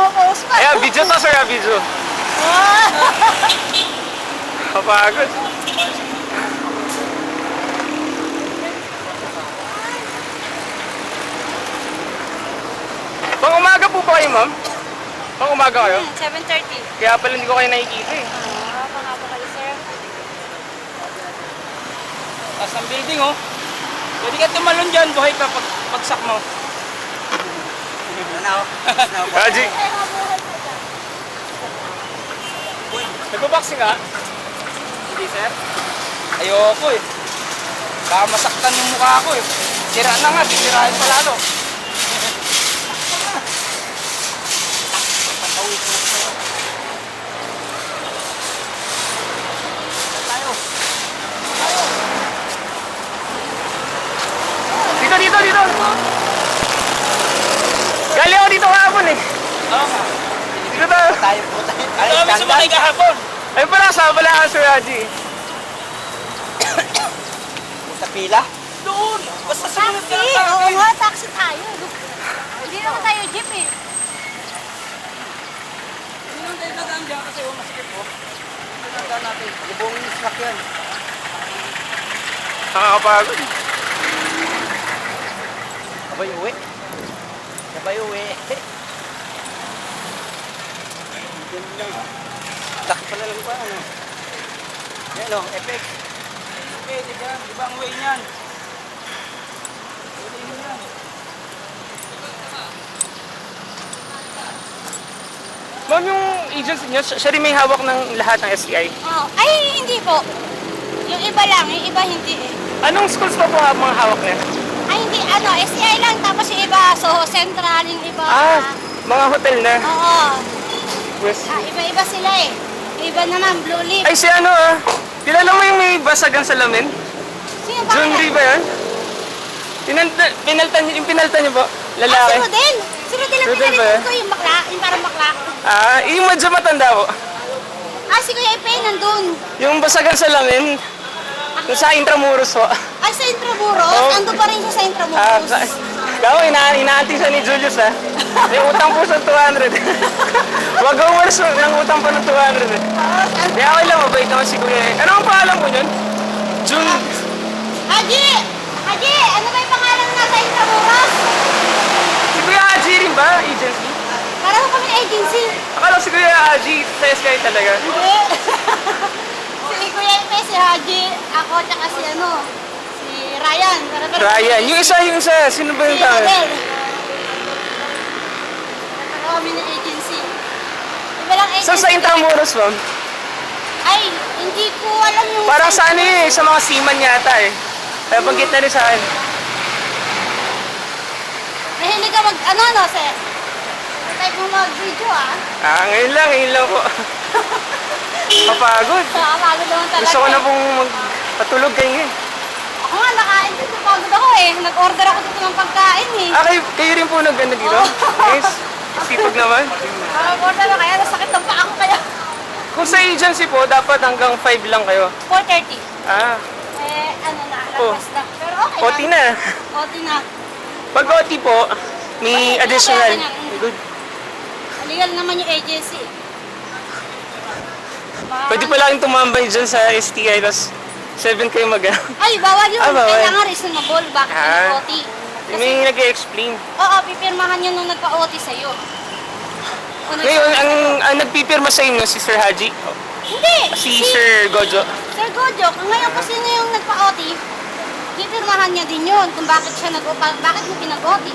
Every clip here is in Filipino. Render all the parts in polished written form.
pumupost pa. Ayan, video to sir, video. Kapagod. Pang umaga po ba kayo, ma'am? Pang umaga kayo? 7:30. Kaya pala hindi ko kayo nakikita eh. Pangako kayo, sir. Taas ng building, oh. Pwede ka tumalon dyan, buhay ka pagsak mo. Haji, nagbaboxing ka? Hindi, sir. Ayoko eh. Baka masaktan yung mukha ko eh. Sira na nga, sisirahin pa lalo. Dito, dito, dito! Galing ako dito kahapon eh. Oo nga. Dito tayo. Ano kami sumakay kahapon? Ayun pala, sama pala ka Sir Haji. Sa pila? Doon! Basta sumunod ka lang sa Oo akin. nga, taxi tayo. Hindi naman tayo jeep eh. Hindi lang tayo nadaan dyan kasi masikip po. Hindi nadaan natin. Libong slack yan. Nakakapagod. Sabay uwi. Sabay uwi. Laki pala lang ba? Ano? Yan o, FX. Okay, diba? Diba ang way niyan? Pwede yun yan. Ma'am, yung agency niyo, siya rin may hawak ng lahat ng STI. Oh. Ay, hindi po. Yung iba lang, yung iba hindi eh. Anong schools pa po mga hawak niya? Ay, hindi, ano, SCI lang, tapos yung iba, so Central, yung iba. Mga hotel na. Oo. West. Iba-iba sila eh. Yung iba naman, Blue Leaf. Ay, si ano kilala mo yung may basagang salamin? Sino ba? Junri ba yan? Pinaltan niyo po? Lalaki? Si Rodel. Si Rodel ang Rodel ba pinalitan yan? ko, yung bakla, yung parang bakla. Yung medyo matanda po. Si Kuya Epe, nandun. Yung basagang salamin, yung sa Intramuros po. Ay, sa Intramuros? Oo. Ando pa rin siya sa Intramuros. Gawa, inaanting siya ni Julius May utang po sa 200. Wag umalis ng utang pa ng 200 eh. Di okay lang, mabait naman si Kuya. Ano ang pangalan po yun? Jun... Haji! Haji! Ano ba yung pangalan na sa Intramuros? Si Kuya Haji rin ba? Agency? Pareho kami agency. Akala si Kuya Haji sa SKI talaga. Hindi. Si Kuya Epe, si Haji, ako, tsaka si si Ryan. Ryan. Yung isa. Sino ba yung Si tao? Rodel. Pareho kami ng agency. Iba lang agency. Saan sa Intramuros, ma'am? Ay, hindi ko alam yung... Parang sa ano eh, sa mga seaman yata eh. Kaya banggit na rin sa akin. Mahilig ka sir? Type mo mag-video Ngayon lang po. Kapagod. Nakapagod naman talaga. Gusto ko na pong magpatulog kayo ngayon. Ako nga, nakain din. Napagod ako eh. Nag-order ako dito ng pagkain eh. Kayo rin po nag-ano dito? Nice. Sipag naman. Nag-order ako kaya nasakit ng paa ko kaya. Kung sa agency po, dapat hanggang 5 lang kayo. 4:30. Oh. Lapas na. Pero okay OT na. OT na. Pag OT po, may additional. Good. Legal naman yung agency. Pwede pa lang tumambay dyan sa STI, tapos 7 kayo Ay, bawal yun. Bawal. Kailangan reasonable. Bakit nag-OT? May nag-explain. Oo, pipirmahan yun nung nagpa-OT sa'yo. Ngayon, ang nagpipirma sa inyo, si Sir Haji. Hindi! Si Sir Gojo. Sir Gojo, kung ngayon kasi niya yung nagpa-OT, pipirmahan niya din yun kung bakit bakit mo pinag-OT.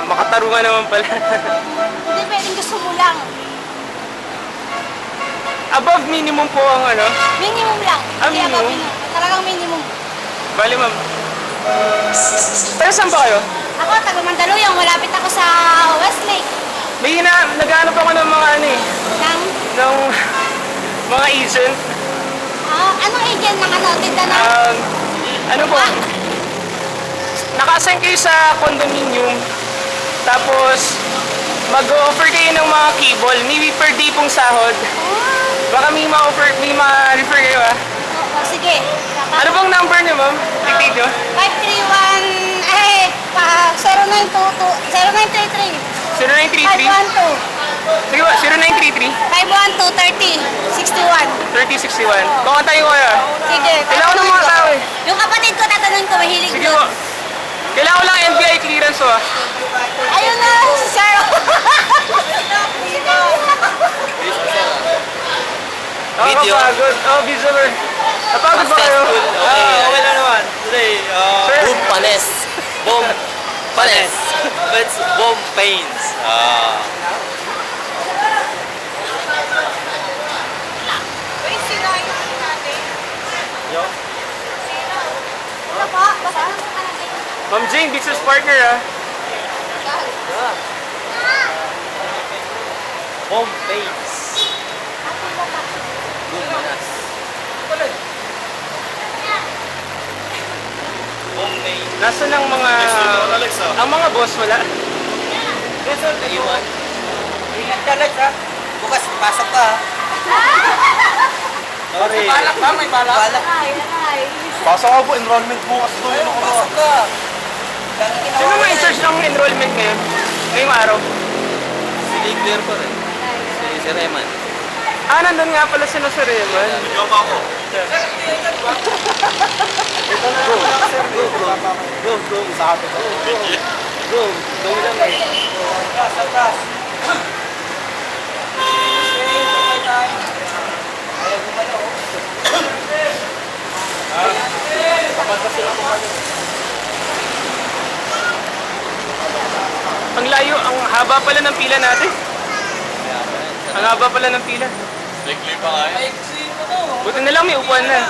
Makatarungan naman pala. Hindi pwedeng gusto mo lang. Above minimum po ang ano? Minimum lang. Hindi Minimum? above minimum. Talagang minimum. Bali ma'am. Pero saan ba kayo? Ako, taga Mandaluyong. Malapit ako sa Westlake. May nag-aanap ako ng mga ano eh. Ng mga agent. Anong agent ng tinda na? Ano po? Naka-assign kayo sa condominium. Tapos, mag-offer kayo ng mga cable. Maybe per day pong sahod. Baka may ma-refer kayo Sige. Ano bang number niyo, ma'am? Tigtig niyo? 531, 0922, 0933. 0933 512. Sige ba, 0933 512-30-61. 3061. Kukontakin ko kayo. Sige. Kailangan ng mga tao eh. Yung kapatid ko, tatanungin ko, mahilig Sige doon. po. Kailangan ko lang NBI clearance oh. Ayun na, sir. Video? Nakakapagod. Oh, visitor. Napagod ba kayo? Okay lang naman. Today, Sir. boom panes. Boom panes. It's boom pains. Ano po? Basta? Ma'am Jane, business partner ah. Boom pains. Boom panes. Boom pains. Nasaan ang mga... Ang mga boss wala? Naiwan. Ingat ka, Lex, ha? Bukas, pasok ka, ha? Sorry. Balak ba? May balak? Balak. Pasok ako po, enrollment bukas doon. Ayun, pasok ka. Sino mo in charge ng enrollment ngayon? Ngayong araw? Sige, clear ko rin. Si Reman. Ah, nandun nga pala sila sa Raymond. Joke ako. Go, go. Sabi ko. Go. Go lang eh. Atras. Ang layo, ang haba pala ng pila natin. Ang haba pala ng pila. Likli pa kaya? Buti na lang may upuan na.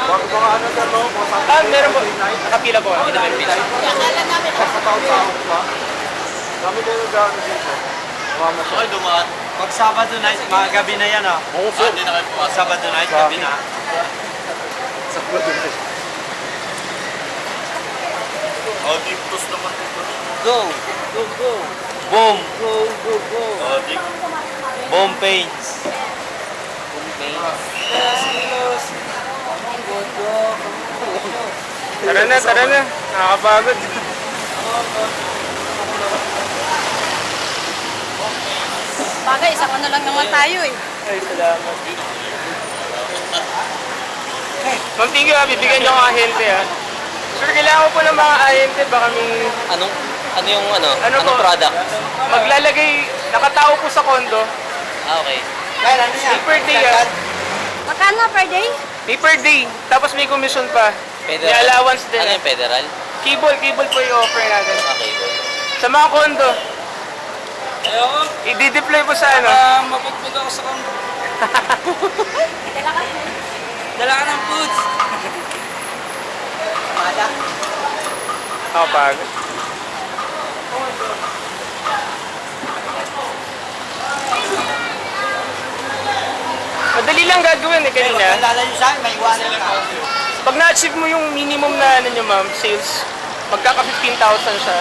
Bago ba ano dyan, no? Ah, meron po. Nakapila po. Hindi naman pila. Akala namin. Kataon-taon pa. Kami din yung gano'n dito. Mama siya. Okay, dumaan. Pag Sabado night, mga gabi na yan, ah. Oo, sir. Hindi na kayo pumasok. Sabado night, gabi na. Sa pwede na. Oh, dictus naman ito. Go! Go, go! Boom! Go, go, go. Oh, dictus. Boom pains. Boom pains. Tara na, tara na. Nakakapagod. Bagay, isang ano lang naman tayo eh. Ay, salamat. Ma'am, thank you ha. Bibigyan niyo ako ahente ha. Sir, kailangan ko po ng mga ahente. Baka may... Ano yung ano? Ano Anong po? product? Maglalagay, nakatao po sa kondo. Ah, okay. Kaya ano yan? May per day ha. Magkano per day? May per day. Tapos may commission pa. May allowance din. Ano yung federal? Cable po yung offer natin. Okay, boy. Sa mga kondo, Ayoko. i-deploy po sa ano. Mapagpag ako sa kondo. Dala ka. Dala ka ng foods. Nakapagod. Madali lang gagawin eh kanina. Lalayo sa akin, may iwanan ka. Pag na-achieve mo yung minimum na ano nyo ma'am, sales, magkaka 15,000 siya.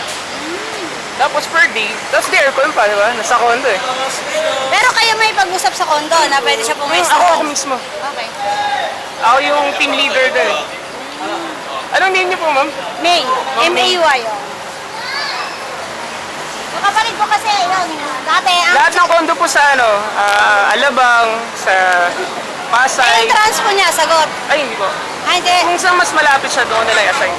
Tapos per day, tapos di aircon pa, di ba? Nasa condo eh. Pero kayo may pag-usap sa kondo na pwede siya pumesto. Ako mismo. Okay. Ako yung team leader doon eh. Anong name niyo po ma'am? May. M-A-Y. Yung kapatid ko kasi, yun, dati, Lahat ng condo po sa ano, Alabang, sa Pasay. yung trans po niya, sagot. Ay, hindi po. Ah, hindi. Kung saan mas malapit siya, doon nila i-assign.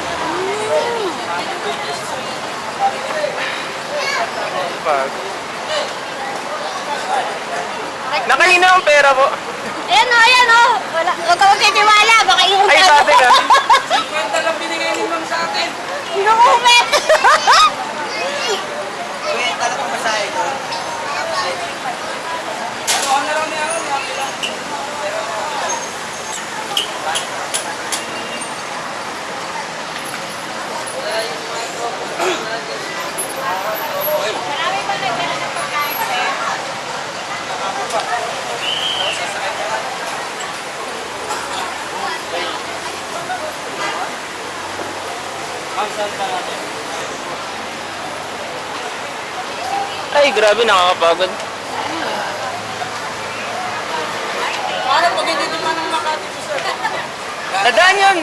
Pag. Nakanina ang pera po. Ayan o, ayan o. Wala, huwag ka magtitiwala, baka yung Ay, sa atin ah. 50 lang binigay ni ma'am sa akin. Inuumit. Kuya, talagang masahe ko. Ano na lang niya ako, niya lang. Marami pa nagdala ng pagkain, sir. Ma'am, saan ka natin? Ay, grabe, nakakapagod. Paano pag hindi dumaan ng Makati po, sir? Dadaan yun.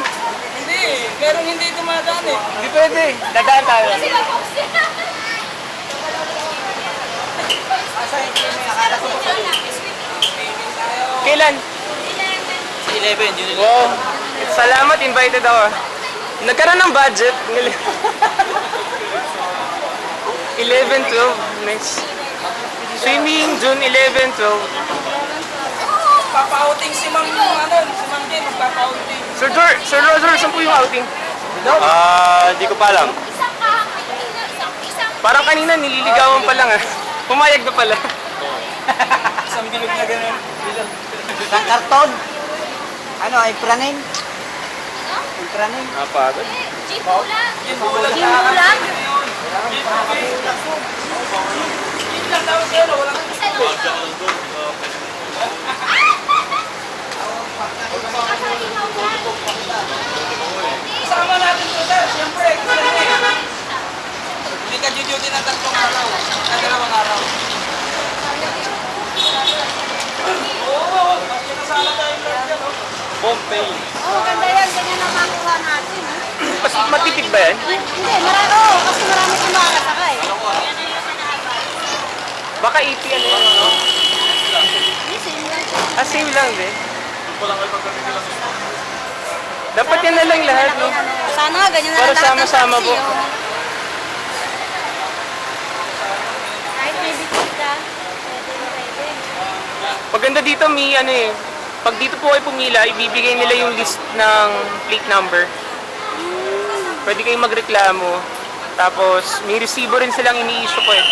Hindi, pero hindi dumadaan eh. Hindi pwede. Dadaan tayo. pamasahe. Akala ko ba? Kailan? 11, yun ulit. Wow. Salamat, invited ako. Nagkaroon ng budget. 11, 12. Nice. Swimming, June 11, 12. Papauting si Ma'am yung ano, si Ma'am Jen, magpapauting. Sir Roger, saan po yung outing? Di ko pa alam. Parang kanina nililigawan pa lang ah. Pumayag na pala. Isang bilog na gano'n. Isang karton. Ano, ay praning? Ay praning. Napagod. Yun, bulag Yung ulam? Yun lang daw sir, walang kasama natin to sir, siyempre. Hindi ka duty ng 3 araw. Ng 2 araw. Oo, mas kinasala tayo Lord yan, oh. Pompey. Oh, ganda yan. Ganyan ang makuha natin. Mas matipid ba yan? Hindi, marami. Oo, kasi marami kang makakasakay. Baka 80 ano yun, no? Ah, same lang din. Dapat yan na lang lahat, no? Sana nga, ganyan na Para lang lahat ng sama-sama taxi, po. oh. Kahit may bitid ka, pwede. Maganda dito, may ano eh. Pag dito po kayo pumila, ibibigay nila yung list ng plate number. Pwede kayong magreklamo. Tapos, may resibo rin silang ini-issue po eh.